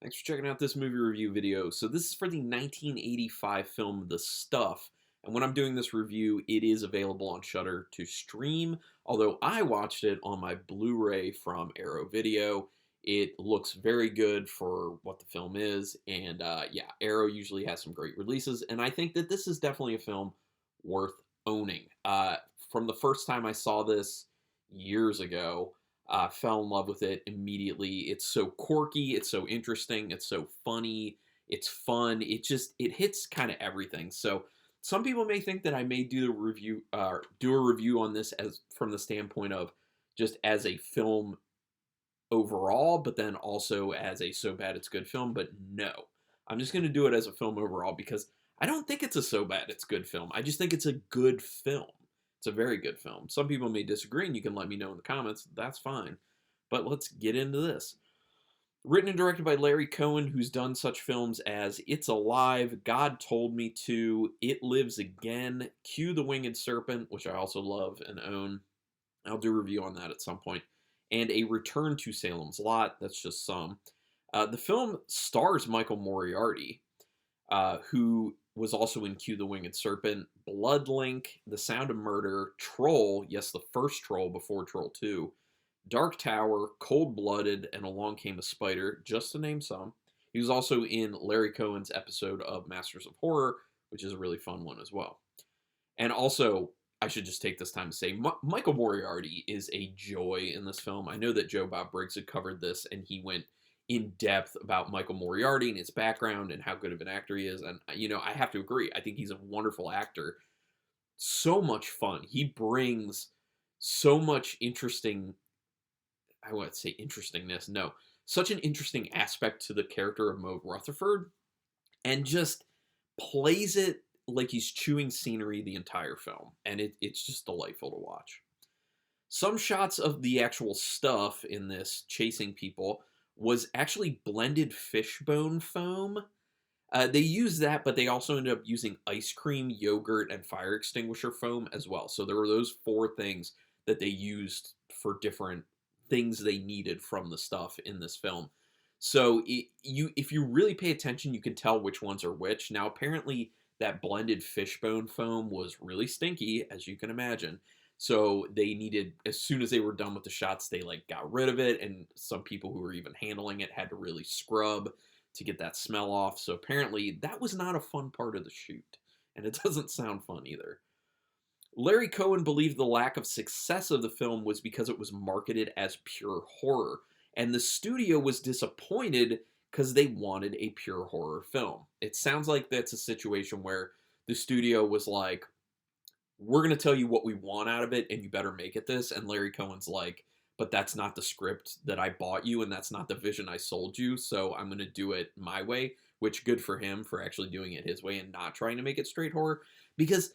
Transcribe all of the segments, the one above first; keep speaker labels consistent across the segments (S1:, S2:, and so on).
S1: Thanks for checking out this movie review video. So this is for the 1985 film The Stuff. And when I'm doing this review, it is available on Shudder to stream. Although I watched it on my Blu-ray from Arrow Video. It looks very good for what the film is. And yeah, Arrow usually has some great releases. And I think that this is definitely a film worth owning. From the first time I saw this years ago, fell in love with it immediately. It's so quirky, it's so interesting, it's so funny, it's fun. It hits kind of everything. So some people may think that I may do a review on this as from the standpoint of just as a film overall, but then also as a so bad it's good film. But no, I'm just going to do it as a film overall because I don't think it's a so bad it's good film. I just think it's a good film. It's a very good film. Some people may disagree, and you can let me know in the comments. That's fine. But let's get into this. Written and directed by Larry Cohen, who's done such films as It's Alive, God Told Me To, It Lives Again, Cue the Winged Serpent, which I also love and own. I'll do a review on that at some point. And A Return to Salem's Lot. That's just some. The film stars Michael Moriarty, who was also in Cue the Winged Serpent, Bloodlink, The Sound of Murder, Troll, yes, the first Troll before Troll 2, Dark Tower, Cold Blooded, and Along Came a Spider, just to name some. He was also in Larry Cohen's episode of Masters of Horror, which is a really fun one as well. And also, I should just take this time to say, Michael Moriarty is a joy in this film. I know that Joe Bob Briggs had covered this, and he went in depth about Michael Moriarty and his background and how good of an actor he is. And, you know, I have to agree. I think he's a wonderful actor. So much fun. He brings so much interesting, I wouldn't say interestingness, no, such an interesting aspect to the character of Mo Rutherford and just plays it like he's chewing scenery the entire film. And it's just delightful to watch. Some shots of the actual stuff in this chasing people was actually blended fishbone foam. They use that, but they also ended up using ice cream, yogurt, and fire extinguisher foam as well. So there were those four things that they used for different things they needed from the stuff in this film. So if you really pay attention, you can tell which ones are which. Now, apparently, that blended fishbone foam was really stinky, as you can imagine. So they needed, as soon as they were done with the shots, they like got rid of it. And some people who were even handling it had to really scrub to get that smell off. So apparently that was not a fun part of the shoot. And it doesn't sound fun either. Larry Cohen believed the lack of success of the film was because it was marketed as pure horror. And the studio was disappointed because they wanted a pure horror film. It sounds like that's a situation where the studio was like, we're going to tell you what we want out of it, and you better make it this. And Larry Cohen's like, but that's not the script that I bought you, and that's not the vision I sold you, so I'm going to do it my way, which good for him for actually doing it his way and not trying to make it straight horror. Because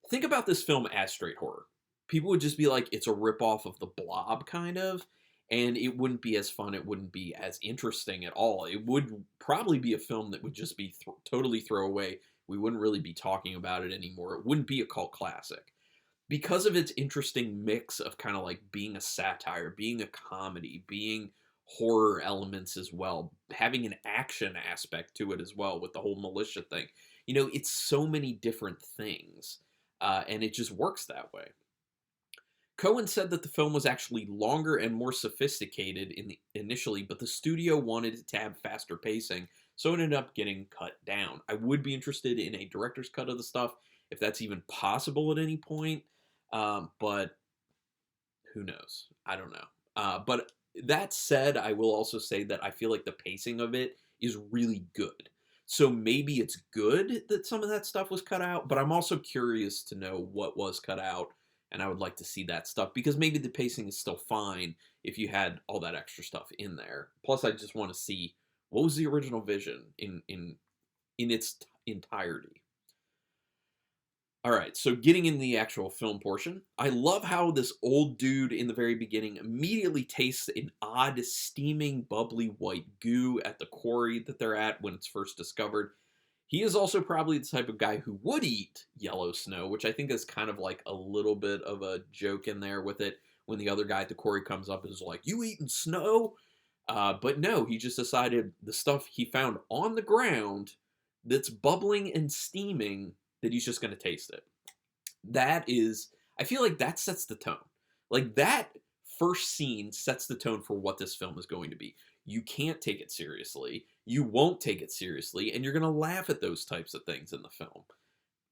S1: think about this film as straight horror. People would just be like, it's a ripoff of The Blob, kind of, and it wouldn't be as fun, it wouldn't be as interesting at all. It would probably be a film that would just be totally throwaway. We wouldn't really be talking about it anymore. It wouldn't be a cult classic. Because of its interesting mix of kind of like being a satire, being a comedy, being horror elements as well, having an action aspect to it as well with the whole militia thing. You know, it's so many different things, and it just works that way. Cohen said that the film was actually longer and more sophisticated initially, but the studio wanted it to have faster pacing, so it ended up getting cut down. I would be interested in a director's cut of the stuff, if that's even possible at any point, but who knows? I don't know. But that said, I will also say that I feel like the pacing of it is really good. So maybe it's good that some of that stuff was cut out, but I'm also curious to know what was cut out, and I would like to see that stuff, because maybe the pacing is still fine if you had all that extra stuff in there. Plus, I just want to see what was the original vision in its entirety. All right, so getting in the actual film portion, I love how this old dude in the very beginning immediately tastes an odd, steaming, bubbly white goo at the quarry that they're at when it's first discovered. He is also probably the type of guy who would eat yellow snow, which I think is kind of like a little bit of a joke in there with it when the other guy at the quarry comes up and is like, "You eating snow?" But no, he just decided the stuff he found on the ground that's bubbling and steaming, that he's just going to taste it. That is, I feel like that sets the tone. Like that first scene sets the tone for what this film is going to be. You can't take it seriously. You won't take it seriously, and you're going to laugh at those types of things in the film.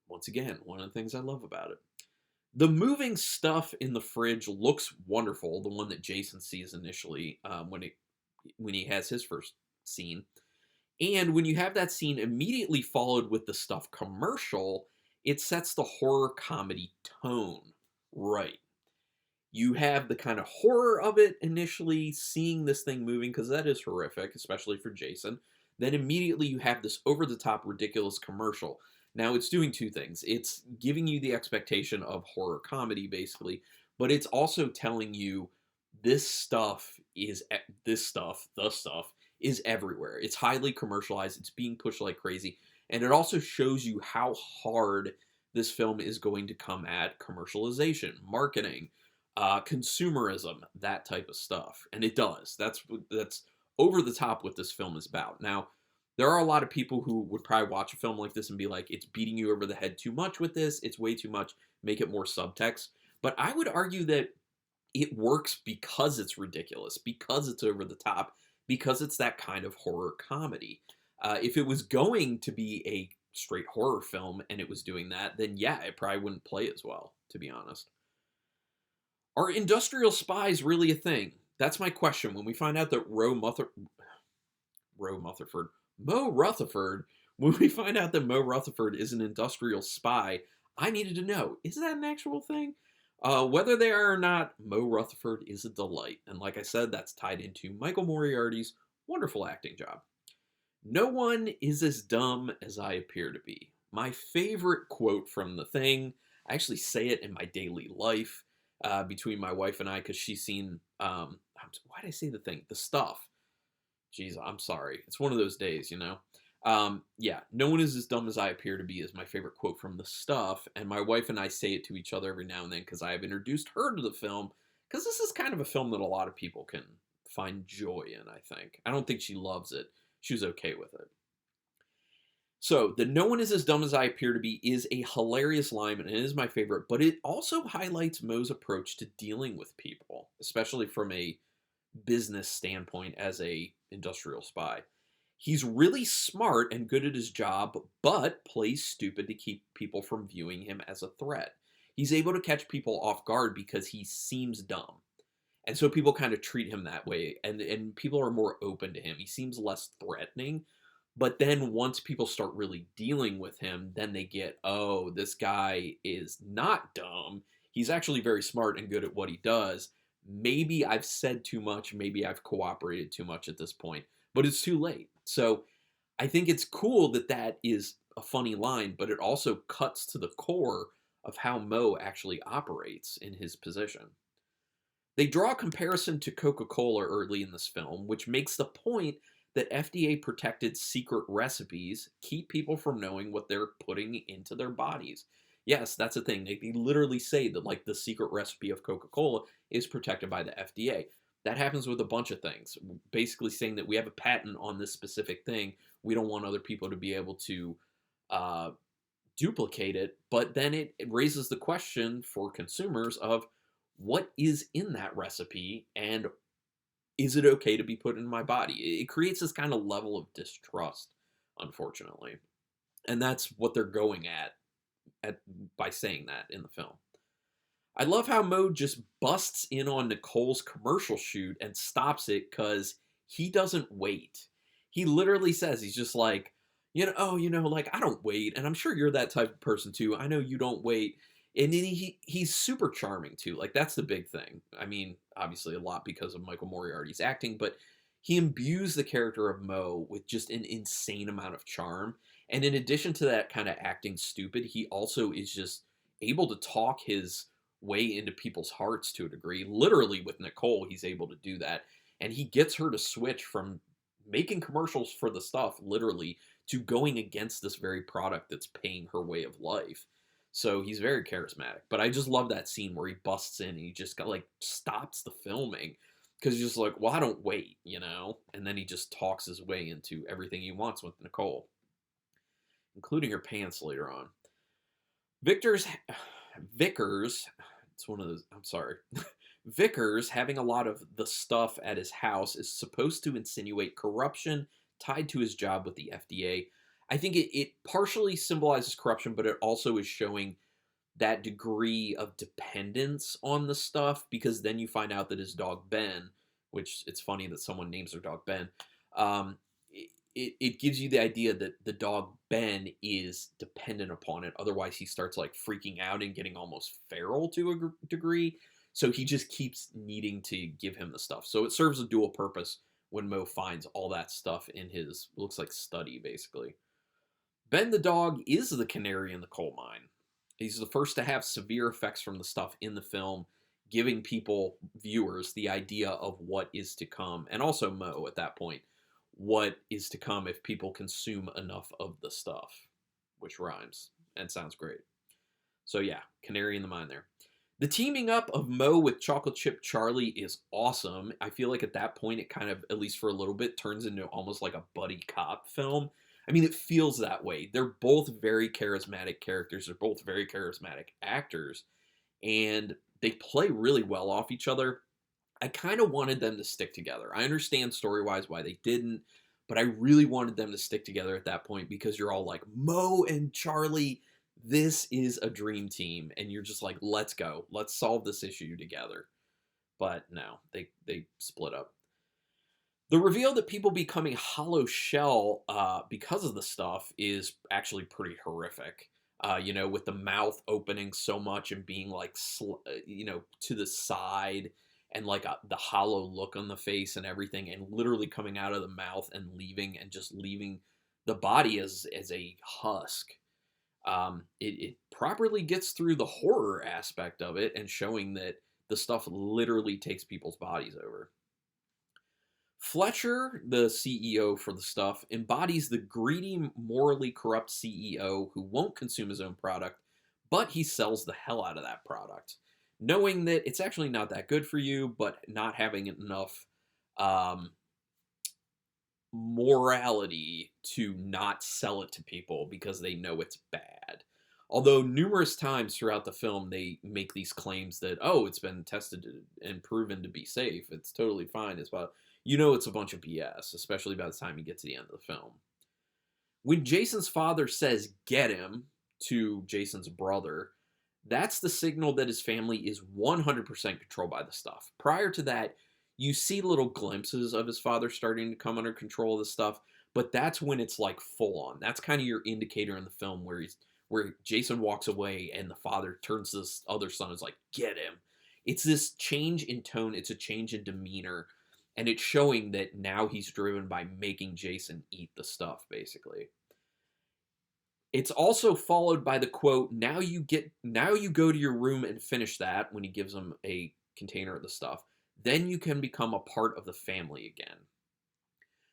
S1: Once again, one of the things I love about it. The moving stuff in the fridge looks wonderful. The one that Jason sees initially when he has his first scene, and when you have that scene immediately followed with the stuff commercial, it sets the horror comedy tone right. You have the kind of horror of it initially, seeing this thing moving, because that is horrific, especially for Jason. Then immediately you have this over the top, ridiculous commercial. Now it's doing two things. It's giving you the expectation of horror comedy, basically, but it's also telling you this stuff is the stuff is everywhere. It's highly commercialized. It's being pushed like crazy. And it also shows you how hard this film is going to come at commercialization, marketing, consumerism, that type of stuff. And it does. That's over the top what this film is about. Now, there are a lot of people who would probably watch a film like this and be like, it's beating you over the head too much with this. It's way too much. Make it more subtext. But I would argue that it works because it's ridiculous, because it's over the top, because it's that kind of horror comedy. If it was going to be a straight horror film and it was doing that, then yeah, it probably wouldn't play as well, to be honest. Are industrial spies really a thing? That's my question. When we find out that Mo Rutherford, when we find out that Mo Rutherford is an industrial spy, I needed to know, is that an actual thing? Whether they are or not, Mo Rutherford is a delight. And like I said, that's tied into Michael Moriarty's wonderful acting job. No one is as dumb as I appear to be. My favorite quote from the thing, I actually say it in my daily life between my wife and I, because she's seen, why did I say the thing? The stuff. Jeez, I'm sorry. It's one of those days, you know? Yeah, no one is as dumb as I appear to be is my favorite quote from the stuff, and my wife and I say it to each other every now and then because I have introduced her to the film, because this is kind of a film that a lot of people can find joy in, I think. I don't think she loves it. She was okay with it. So, the no one is as dumb as I appear to be is a hilarious line, and it is my favorite, but it also highlights Moe's approach to dealing with people, especially from a business standpoint as a industrial spy. He's really smart and good at his job, but plays stupid to keep people from viewing him as a threat. He's able to catch people off guard because he seems dumb. And so people kind of treat him that way, and people are more open to him. He seems less threatening, but then once people start really dealing with him, then they get, oh, this guy is not dumb. He's actually very smart and good at what he does. Maybe I've said too much, maybe I've cooperated too much at this point, but it's too late. So I think it's cool that that is a funny line, but it also cuts to the core of how Mo actually operates in his position. They draw a comparison to Coca-Cola early in this film, which makes the point that FDA-protected secret recipes keep people from knowing what they're putting into their bodies. Yes, that's a thing. They literally say that, like, the secret recipe of Coca-Cola is protected by the FDA. That happens with a bunch of things. Basically saying that we have a patent on this specific thing. We don't want other people to be able to duplicate it. But then it raises the question for consumers of what is in that recipe and is it okay to be put in my body? It creates this kind of level of distrust, unfortunately. And that's what they're going at by saying that in the film. I love how Mo just busts in on Nicole's commercial shoot and stops it because he doesn't wait. He literally says, he's just like, like, I don't wait. And I'm sure you're that type of person too. I know you don't wait. And then he's super charming too. Like, that's the big thing. I mean, obviously a lot because of Michael Moriarty's acting, but he imbues the character of Mo with just an insane amount of charm. And in addition to that kind of acting stupid, he also is just able to talk his way into people's hearts to a degree. Literally with Nicole, he's able to do that. And he gets her to switch from making commercials for the stuff, literally, to going against this very product that's paying her way of life. So he's very charismatic. But I just love that scene where he busts in and he just stops the filming. Because he's just like, well, I don't wait, you know? And then he just talks his way into everything he wants with Nicole, including her pants later on. Victor's Vickers, it's one of those, I'm sorry. Vickers having a lot of the stuff at his house is supposed to insinuate corruption tied to his job with the FDA. I think it partially symbolizes corruption, but it also is showing that degree of dependence on the stuff, because then you find out that his dog Ben, which it's funny that someone names their dog Ben, um, it gives you the idea that the dog Ben is dependent upon it. Otherwise, he starts like freaking out and getting almost feral to a degree. So he just keeps needing to give him the stuff. So it serves a dual purpose when Mo finds all that stuff in his, looks like, study, basically. Ben the dog is the canary in the coal mine. He's the first to have severe effects from the stuff in the film, giving people, viewers, the idea of what is to come. And also Mo, at that point, what is to come if people consume enough of the stuff, which rhymes and sounds great. So yeah, canary in the mine there. The teaming up of Mo with Chocolate Chip Charlie is awesome. I feel like at that point it kind of, at least for a little bit, turns into almost like a buddy cop film. I mean, it feels that way. They're both very charismatic characters. They're both very charismatic actors. And they play really well off each other. I kind of wanted them to stick together. I understand story-wise why they didn't, but I really wanted them to stick together at that point, because you're all like, Mo and Charlie, this is a dream team. And you're just like, let's go. Let's solve this issue together. But no, they split up. The reveal that people becoming hollow shell because of the stuff is actually pretty horrific. You know, with the mouth opening so much and being like, you know, to the side, and like the hollow look on the face and everything, and literally coming out of the mouth and leaving, and just leaving the body as a husk. It properly gets through the horror aspect of it and showing that the stuff literally takes people's bodies over. Fletcher, the CEO for the stuff, embodies the greedy, morally corrupt CEO who won't consume his own product, but he sells the hell out of that product, knowing that it's actually not that good for you, but not having enough morality to not sell it to people because they know it's bad. Although numerous times throughout the film they make these claims that, oh, it's been tested and proven to be safe, it's totally fine, it's about, you know, it's a bunch of BS, especially by the time you get to the end of the film. When Jason's father says, get him, to Jason's brother, that's the signal that his family is 100% controlled by the stuff. Prior to that, you see little glimpses of his father starting to come under control of the stuff, but that's when it's like full on. That's kind of your indicator in the film where Jason walks away and the father turns to this other son and is like, get him. It's this change in tone, it's a change in demeanor, and it's showing that now he's driven by making Jason eat the stuff, basically. It's also followed by the quote, now you go to your room and finish that, when he gives him a container of the stuff. Then you can become a part of the family again.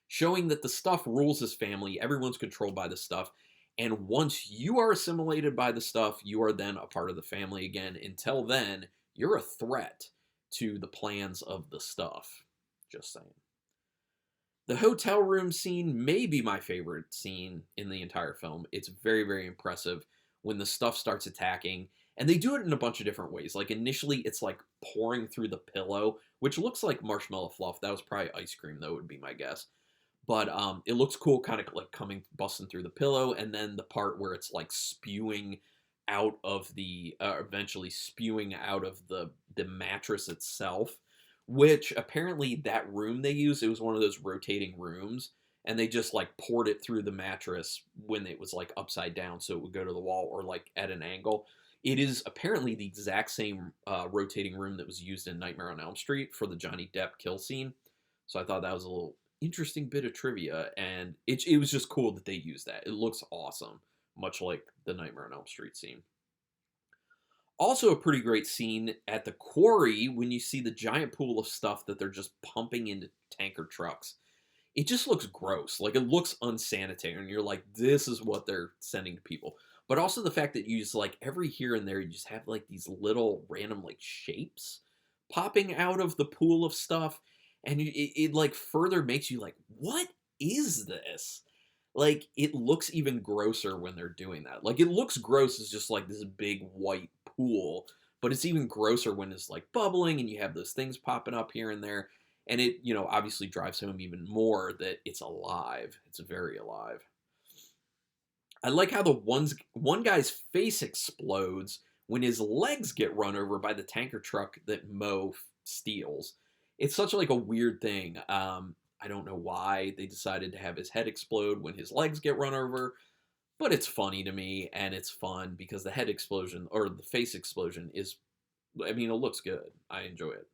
S1: Showing that the stuff rules his family, everyone's controlled by the stuff, and once you are assimilated by the stuff, you are then a part of the family again. Until then, you're a threat to the plans of the stuff. Just saying. The hotel room scene may be my favorite scene in the entire film. It's very, very impressive when the stuff starts attacking. And they do it in a bunch of different ways. Like, initially, it's like pouring through the pillow, which looks like marshmallow fluff. That was probably ice cream, though, would be my guess. But it looks cool, kind of like busting through the pillow. And then the part where it's like spewing out of the, eventually spewing out of the mattress itself. Which, apparently, that room they used, it was one of those rotating rooms. And they just, like, poured it through the mattress when it was, like, upside down so it would go to the wall, or, like, at an angle. It is apparently the exact same rotating room that was used in Nightmare on Elm Street for the Johnny Depp kill scene. So I thought that was a little interesting bit of trivia, and it was just cool that they used that. It looks awesome, much like the Nightmare on Elm Street scene. Also a pretty great scene at the quarry when you see the giant pool of stuff that they're just pumping into tanker trucks. It just looks gross. Like, it looks unsanitary, and you're like, this is what they're sending to people. But also the fact that you just, like, every here and there, you just have, like, these little random, like, shapes popping out of the pool of stuff. and it like further makes you like, what is this? Like, it looks even grosser when they're doing that. Like, it looks gross as just like this big white pool, but it's even grosser when it's like bubbling and you have those things popping up here and there. And it, obviously drives home even more that it's alive. It's very alive. I like how one guy's face explodes when his legs get run over by the tanker truck that Mo steals. It's such like a weird thing. I don't know why they decided to have his head explode when his legs get run over, but it's funny to me and it's fun because the head explosion or the face explosion is, I mean, it looks good. I enjoy it.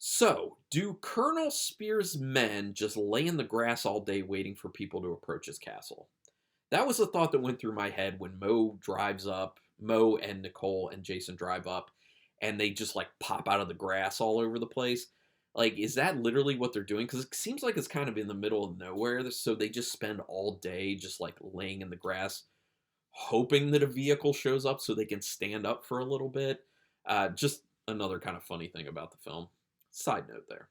S1: So, do Colonel Spears' men just lay in the grass all day waiting for people to approach his castle? That was the thought that went through my head when Mo drives up. Mo and Nicole and Jason drive up, and they just like pop out of the grass all over the place. Like, is that literally what they're doing? Because it seems like it's kind of in the middle of nowhere, so they just spend all day just like laying in the grass, hoping that a vehicle shows up so they can stand up for a little bit. Just another kind of funny thing about the film. Side note there.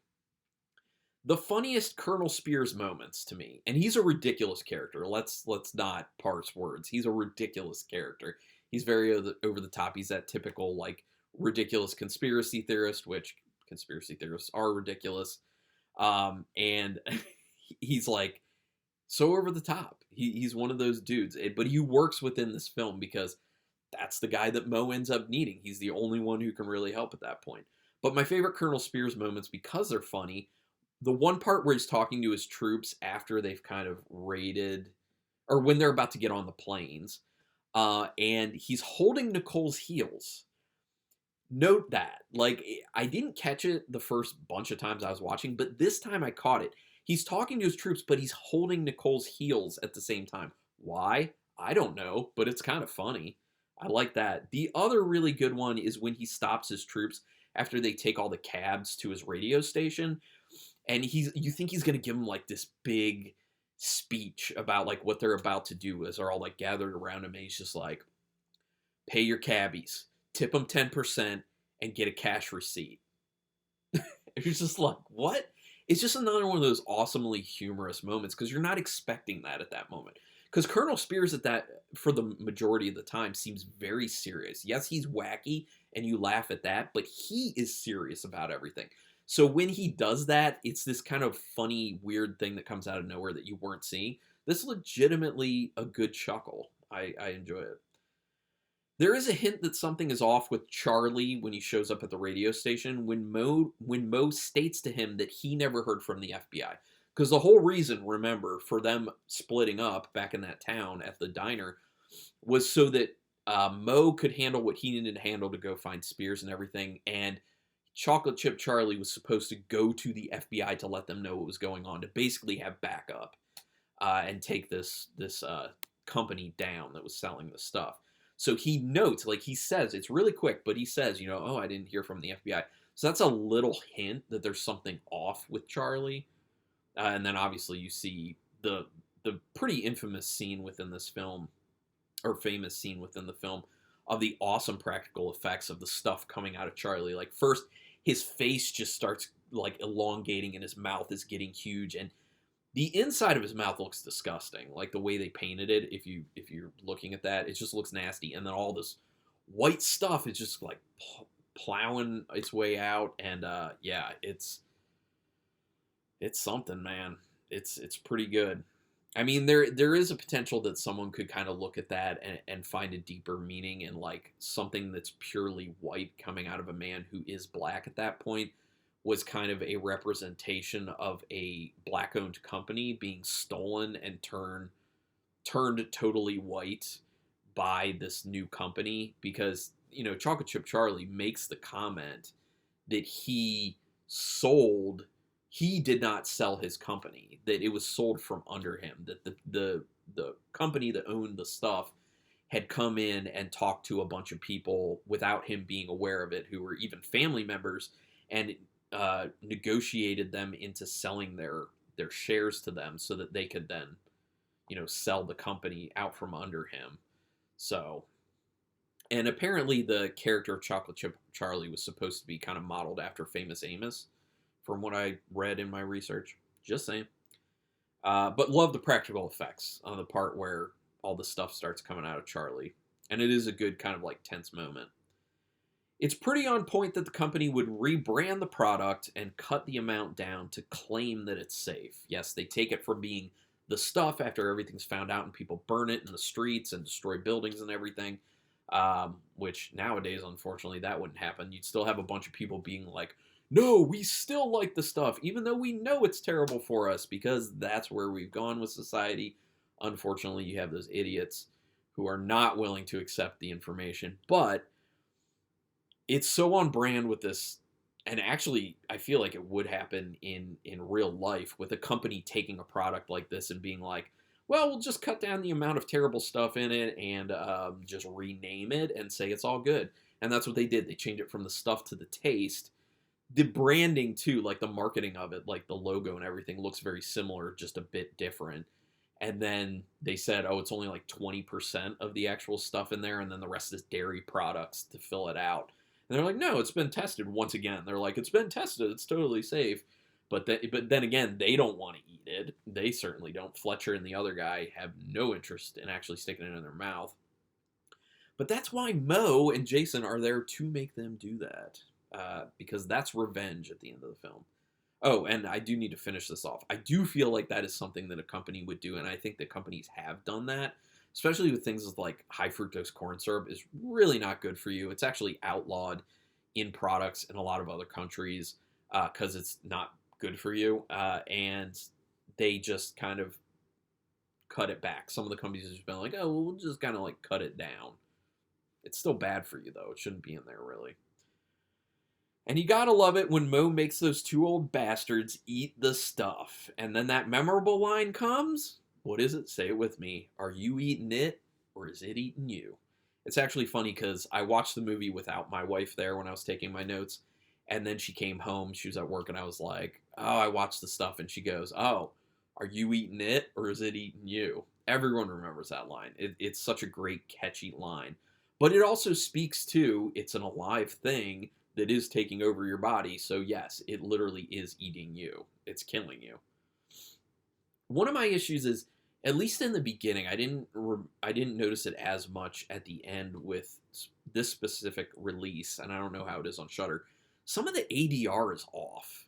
S1: The funniest Colonel Spears moments to me, and he's a ridiculous character. Let's not parse words. He's a ridiculous character. He's very over the top. He's that typical like ridiculous conspiracy theorist, which conspiracy theorists are ridiculous. And he's like so over the top. He's one of those dudes, but he works within this film because that's the guy that Mo ends up needing. He's the only one who can really help at that point. But my favorite Colonel Spears moments, because they're funny, the one part where he's talking to his troops after they've kind of raided, or when they're about to get on the planes, and he's holding Nicole's heels. Note that. Like, I didn't catch it the first bunch of times I was watching, but this time I caught it. He's talking to his troops, but he's holding Nicole's heels at the same time. Why? I don't know, but it's kind of funny. I like that. The other really good one is when he stops his troops after they take all the cabs to his radio station, and you think he's gonna give them like this big speech about like what they're about to do as they're all like gathered around him, and he's just like, pay your cabbies, tip them 10%, and get a cash receipt. It's just like, what? It's just another one of those awesomely humorous moments because you're not expecting that at that moment. Because Colonel Spears at that, for the majority of the time, seems very serious. Yes, he's wacky, and you laugh at that, but he is serious about everything. So when he does that, it's this kind of funny, weird thing that comes out of nowhere that you weren't seeing. This is legitimately a good chuckle. I enjoy it. There is a hint that something is off with Charlie when he shows up at the radio station when Mo states to him that he never heard from the FBI. Because the whole reason, remember, for them splitting up back in that town at the diner was so that Mo could handle what he needed to handle to go find Spears and everything, and Chocolate Chip Charlie was supposed to go to the FBI to let them know what was going on, to basically have backup and take this company down that was selling the stuff. So he notes, like he says, it's really quick, but he says, oh, I didn't hear from the FBI. So that's a little hint that there's something off with Charlie. And then obviously you see the pretty infamous scene within this film, or famous scene within the film, of the awesome practical effects of the stuff coming out of Charlie. Like, first, his face just starts like elongating and his mouth is getting huge, and the inside of his mouth looks disgusting. Like the way they painted it, if you're looking at that, it just looks nasty. And then all this white stuff is just like plowing its way out, and yeah, it's something, man. It's pretty good. I mean, there is a potential that someone could kind of look at that and find a deeper meaning in like something that's purely white coming out of a man who is black at that point was kind of a representation of a black-owned company being stolen and turned totally white by this new company, because Chocolate Chip Charlie makes the comment that he did not sell his company, that it was sold from under him, that the company that owned the stuff had come in and talked to a bunch of people without him being aware of it, who were even family members, and negotiated them into selling their shares to them so that they could then sell the company out from under him. So, and apparently the character of Chocolate Chip Charlie was supposed to be kind of modeled after Famous Amos from what I read in my research. Just saying. But love the practical effects on the part where all the stuff starts coming out of Charlie. And it is a good kind of like tense moment. It's pretty on point that the company would rebrand the product and cut the amount down to claim that it's safe. Yes, they take it from being the stuff after everything's found out and people burn it in the streets and destroy buildings and everything, which nowadays, unfortunately, that wouldn't happen. You'd still have a bunch of people being like, no, we still like the stuff, even though we know it's terrible for us, because that's where we've gone with society. Unfortunately, you have those idiots who are not willing to accept the information, but it's so on brand with this, and actually I feel like it would happen in real life with a company taking a product like this and being like, well, we'll just cut down the amount of terrible stuff in it and just rename it and say it's all good. And that's what they did. They changed it from the stuff to the taste. The branding too, like the marketing of it, like the logo and everything looks very similar, just a bit different. And then they said, oh, it's only like 20% of the actual stuff in there, and then the rest is dairy products to fill it out. And they're like, no, it's been tested once again. They're like, it's been tested. It's totally safe. But then again, they don't want to eat it. They certainly don't. Fletcher and the other guy have no interest in actually sticking it in their mouth. But that's why Moe and Jason are there to make them do that. Because that's revenge at the end of the film. Oh, and I do need to finish this off. I do feel like that is something that a company would do, and I think that companies have done that. Especially with things like high fructose corn syrup is really not good for you. It's actually outlawed in products in a lot of other countries because it's not good for you. And they just kind of cut it back. Some of the companies have just been like, oh, well, we'll just kind of like cut it down. It's still bad for you, though. It shouldn't be in there, really. And you gotta love it when Moe makes those two old bastards eat the stuff. And then that memorable line comes. What is it? Say it with me. Are you eating it, or is it eating you? It's actually funny because I watched the movie without my wife there when I was taking my notes. And then she came home. She was at work, and I was like, oh, I watched the stuff. And she goes, oh, are you eating it, or is it eating you? Everyone remembers that line. It's such a great, catchy line. But it also speaks to it's an alive thing that is taking over your body. So, yes, it literally is eating you. It's killing you. One of my issues is, at least in the beginning, I didn't notice it as much at the end with this specific release, and I don't know how it is on Shudder. Some of the ADR is off,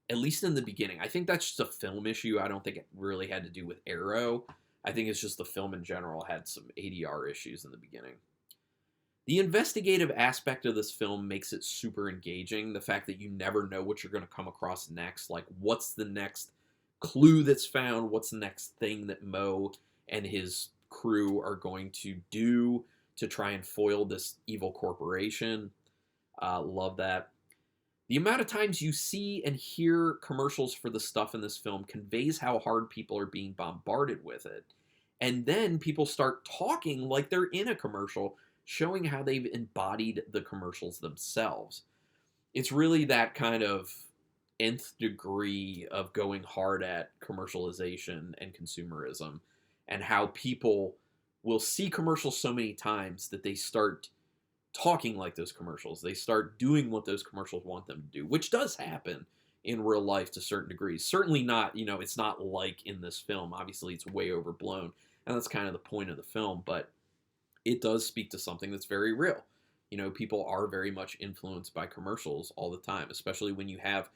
S1: at least in the beginning. I think that's just a film issue. I don't think it really had to do with Arrow. I think it's just the film in general had some ADR issues in the beginning. The investigative aspect of this film makes it super engaging. The fact that you never know what you're going to come across next, like what's the next clue that's found, what's the next thing that Moe and his crew are going to do to try and foil this evil corporation. Love that. The amount of times you see and hear commercials for the stuff in this film conveys how hard people are being bombarded with it. And then people start talking like they're in a commercial, showing how they've embodied the commercials themselves. It's really that kind of nth degree of going hard at commercialization and consumerism, and how people will see commercials so many times that they start talking like those commercials. They start doing what those commercials want them to do, which does happen in real life to certain degrees. Certainly not, it's not like in this film. Obviously, it's way overblown, and that's kind of the point of the film, but it does speak to something that's very real. People are very much influenced by commercials all the time, especially when you have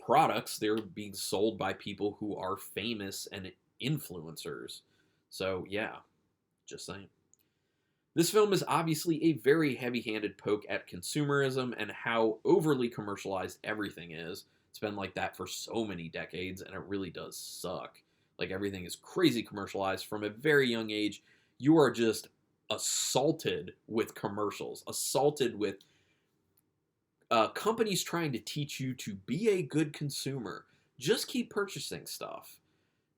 S1: products, they're being sold by people who are famous and influencers. So, yeah, just saying. This film is obviously a very heavy-handed poke at consumerism and how overly commercialized everything is. It's been like that for so many decades, and it really does suck. Like, everything is crazy commercialized from a very young age. You are just assaulted with commercials, assaulted with companies trying to teach you to be a good consumer. Just keep purchasing stuff.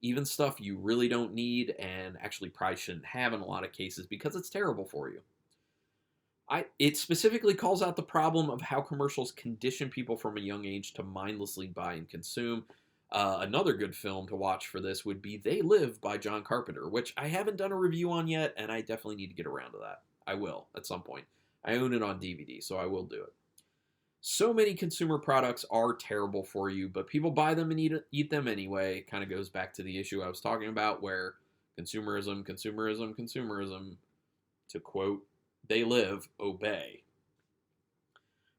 S1: Even stuff you really don't need and actually probably shouldn't have in a lot of cases because it's terrible for you. It specifically calls out the problem of how commercials condition people from a young age to mindlessly buy and consume. Another good film to watch for this would be They Live by John Carpenter, which I haven't done a review on yet, and I definitely need to get around to that. I will, at some point. I own it on DVD, so I will do it. So many consumer products are terrible for you, but people buy them and eat them anyway. It kind of goes back to the issue I was talking about where consumerism, consumerism, consumerism, to quote, they live, obey.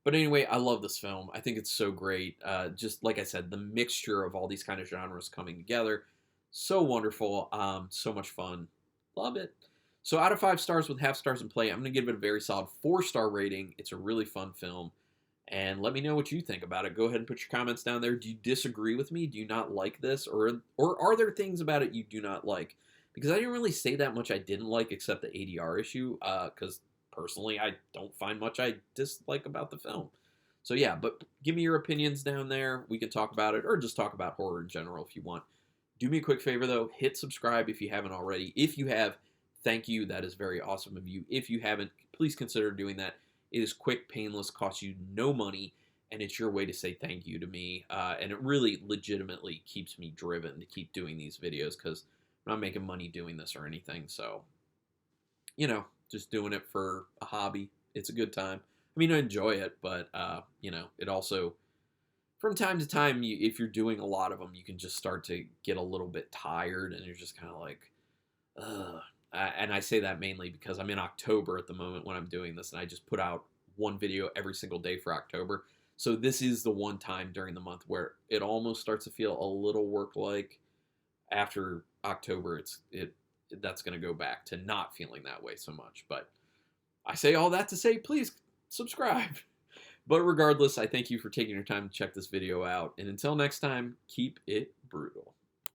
S1: But anyway, I love this film. I think it's so great. Just like I said, the mixture of all these kind of genres coming together, so wonderful. So much fun. Love it. So out of 5 stars with half stars in play, I'm going to give it a very solid 4-star rating. It's a really fun film. And let me know what you think about it. Go ahead and put your comments down there. Do you disagree with me? Do you not like this? Or are there things about it you do not like? Because I didn't really say that much I didn't like except the ADR issue. Because personally, I don't find much I dislike about the film. So yeah, but give me your opinions down there. We can talk about it, or just talk about horror in general if you want. Do me a quick favor though, hit subscribe if you haven't already. If you have, thank you. That is very awesome of you. If you haven't, please consider doing that. It is quick, painless, costs you no money, and it's your way to say thank you to me. And it really legitimately keeps me driven to keep doing these videos because I'm not making money doing this or anything. So, just doing it for a hobby. It's a good time. I mean, I enjoy it, but, it also, from time to time, if you're doing a lot of them, you can just start to get a little bit tired, and you're just kind of like, ugh. And I say that mainly because I'm in October at the moment when I'm doing this, and I just put out one video every single day for October. So this is the one time during the month where it almost starts to feel a little work-like. After October, that's going to go back to not feeling that way so much. But I say all that to say, please subscribe. But regardless, I thank you for taking your time to check this video out. And until next time, keep it brutal.